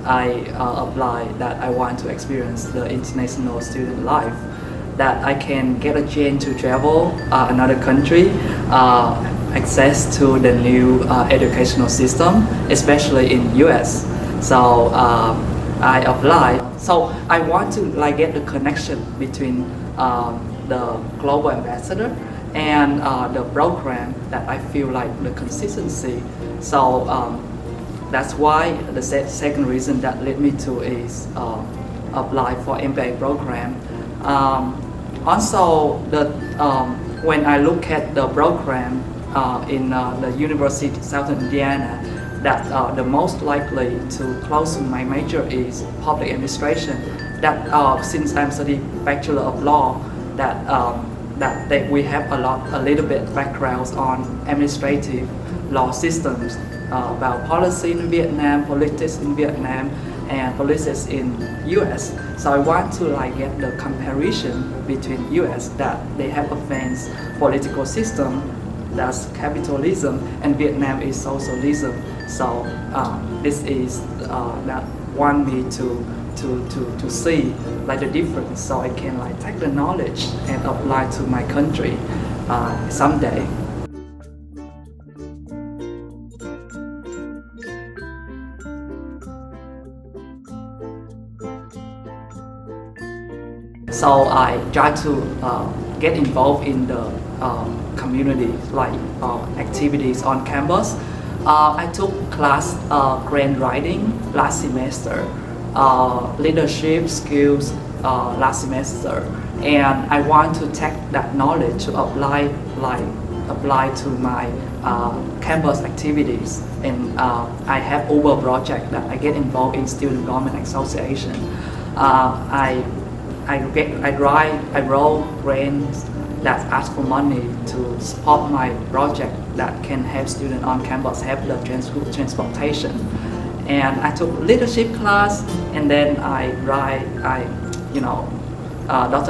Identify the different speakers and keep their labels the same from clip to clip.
Speaker 1: I applied that I want to experience the international student life, that I can get a chance to travel another country, access to the new educational system, especially in US. So I applied. So I want to like get the connection between the global ambassador and the program, that I feel like the consistency. So that's why the second reason that led me to is apply for MPA program. Also, when I look at the program in the University of Southern Indiana, that the most likely to close to my major is public administration. That since I'm studying Bachelor of Law, that we have a little bit backgrounds on administrative law systems, about policy in Vietnam, politics in Vietnam, and policies in US. So I want to like get the comparison between US, that they have a fancy political system, that's capitalism, and Vietnam is socialism. So this is that want me to see like the difference, so I can like take the knowledge and apply to my country someday. So I try to get involved in the community, like activities on campus. I took class grant writing last semester, leadership skills last semester, and I want to take that knowledge to apply to my campus activities. And I have over project that I get involved in Student Government Association. I wrote grants that ask for money to support my project that can help students on campus have the transportation. And I took leadership class, and then Dr.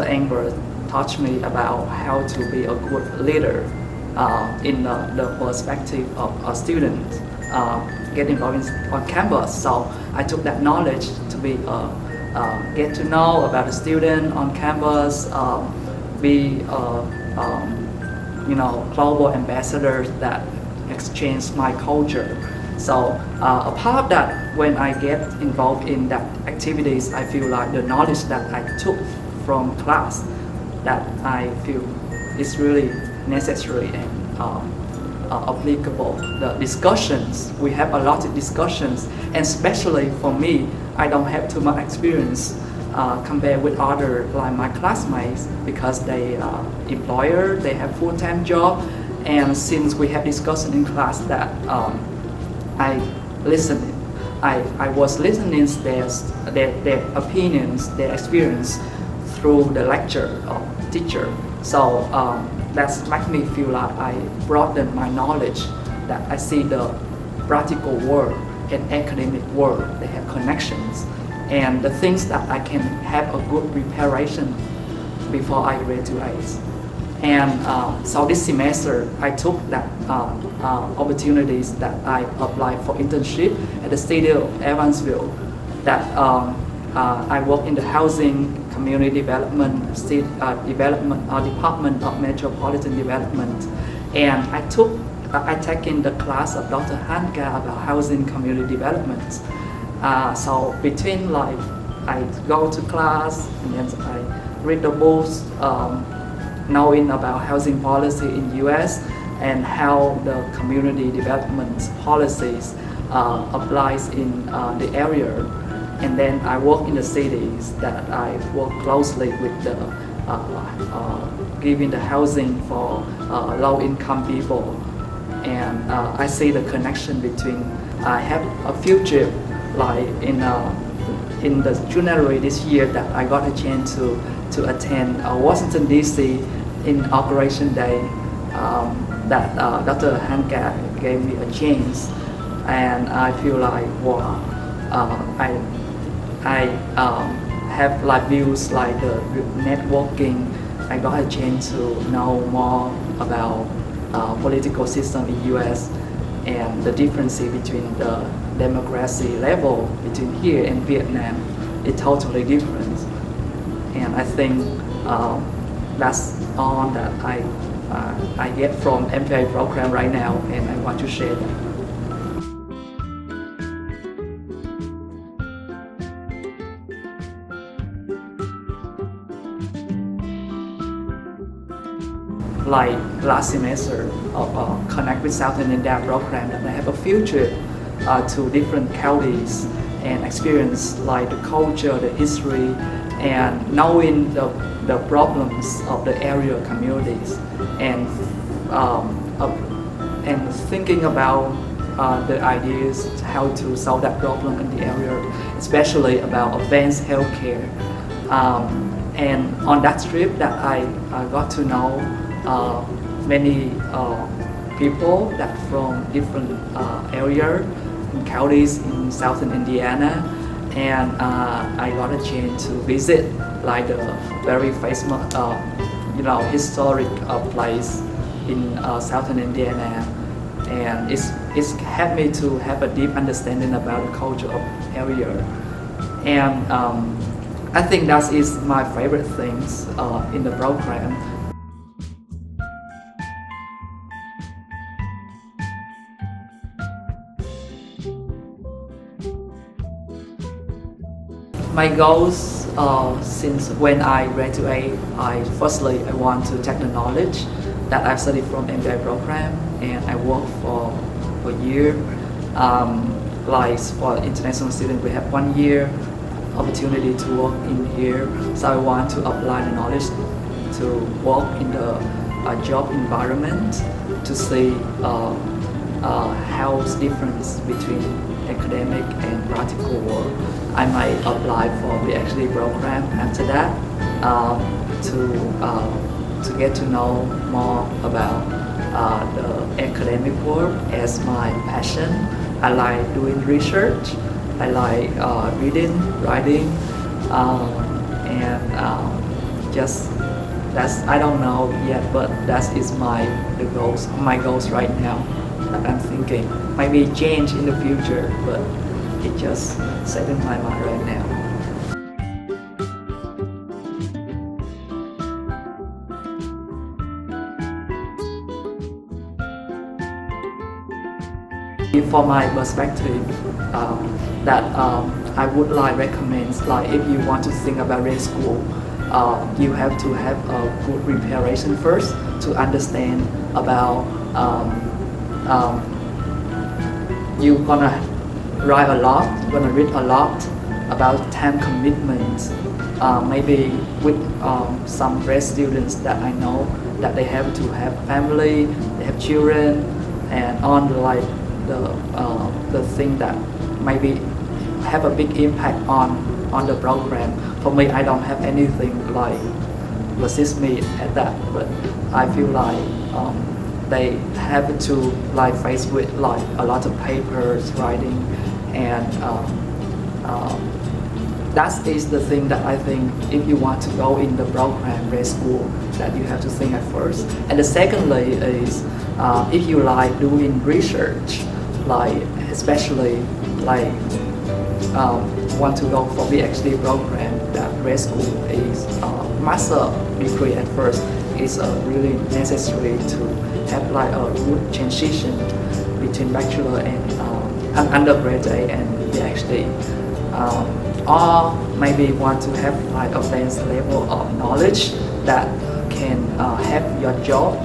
Speaker 1: Engber taught me about how to be a good leader in the perspective of a student get involved on campus. So I took that knowledge to be get to know about the student on campus, be global ambassadors that exchange my culture. So apart of that, when I get involved in that activities, I feel like the knowledge that I took from class, that I feel is really necessary and applicable. The discussions, we have a lot of discussions, and especially for me, I don't have too much experience compared with other like my classmates, because they employer, they have full-time job, and since we have discussion in class that I was listening their opinions, their experience through the lecture of teacher. So that's make me feel like I broaden my knowledge, that I see the practical world and academic world, they have connections, and the things that I can have a good preparation before I graduate. And so this semester I took that opportunities that I applied for internship at the city of Evansville, that I work in the housing community development department of metropolitan development, and I taken the class of Dr. Hanka about housing community development. So between like I go to class and then I read the books, knowing about housing policy in US and how the community development policies applies in the area. And then I work in the cities, that I work closely with the giving the housing for low-income people. And I see the connection between, I have a few trips like in the January this year, that I got a chance to to attend Washington DC Inauguration Day that Dr. Hanka gave me a chance, and I feel like wow, I have like views like the networking. I got a chance to know more about political system in U.S. and the difference between the democracy level between here and Vietnam is totally different. And I think that's all that I get from MPA program right now, and I want to share that. Like last semester of Connect with Southern India program, that I have a field trip to different counties and experience like the culture, the history, and knowing the problems of the area communities, and thinking about the ideas how to solve that problem in the area, especially about advanced healthcare. And on that trip that I got to know many people that from different areas and counties in southern Indiana, and I got a chance to visit like the very famous historic place in southern Indiana, and it's helped me to have a deep understanding about the culture of area, and I think that is my favorite things in the program. My goals since when I graduate, I want to take the knowledge that I've studied from MPA program, and I work for a year. Like for international students, we have 1 year opportunity to work in here. So I want to apply the knowledge to work in the job environment to see how's difference between academic and practical work. I might apply for the PhD program after that to get to know more about the academic work as my passion. I like doing research. I like reading, writing, and just I don't know yet, but that is my goals right now that I'm thinking. Maybe change in the future, but it just set in my mind right now. For my perspective, that I would like recommend, like if you want to think about grad school, you have to have a good preparation first to understand about you're gonna write a lot, you're gonna read a lot about time commitments. Maybe with some grad students that I know that they have to have family, they have children, and on the thing that maybe have a big impact on the program. For me, I don't have anything like assist me at that, but I feel like they have to like face with like a lot of papers, writing, and that is the thing that I think if you want to go in the program, grad school, that you have to think at first. And the secondly is if you like doing research, like especially like want to go for PhD program, that grad school is master degree at first is really necessary to have like a good transition between bachelor and undergraduate and PhD. Or maybe want to have like advanced level of knowledge that can help your job,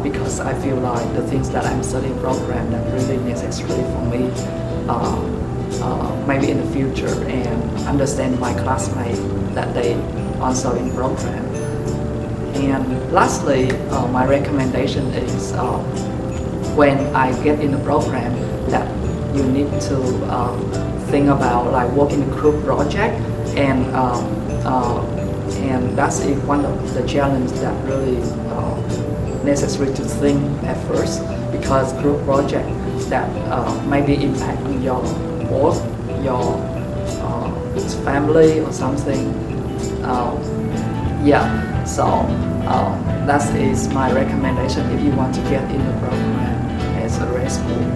Speaker 1: because I feel like the things that I'm studying program that really necessary for me maybe in the future, and understand my classmates that they also in program. And lastly, my recommendation is when I get in the program that you need to think about like working in a group project and and that's one of the challenges that really necessary to think at first, because group project that maybe impact on your work, your family or something. Yeah, so that is my recommendation if you want to get in the program as a grad school.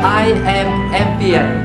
Speaker 1: I am MPA.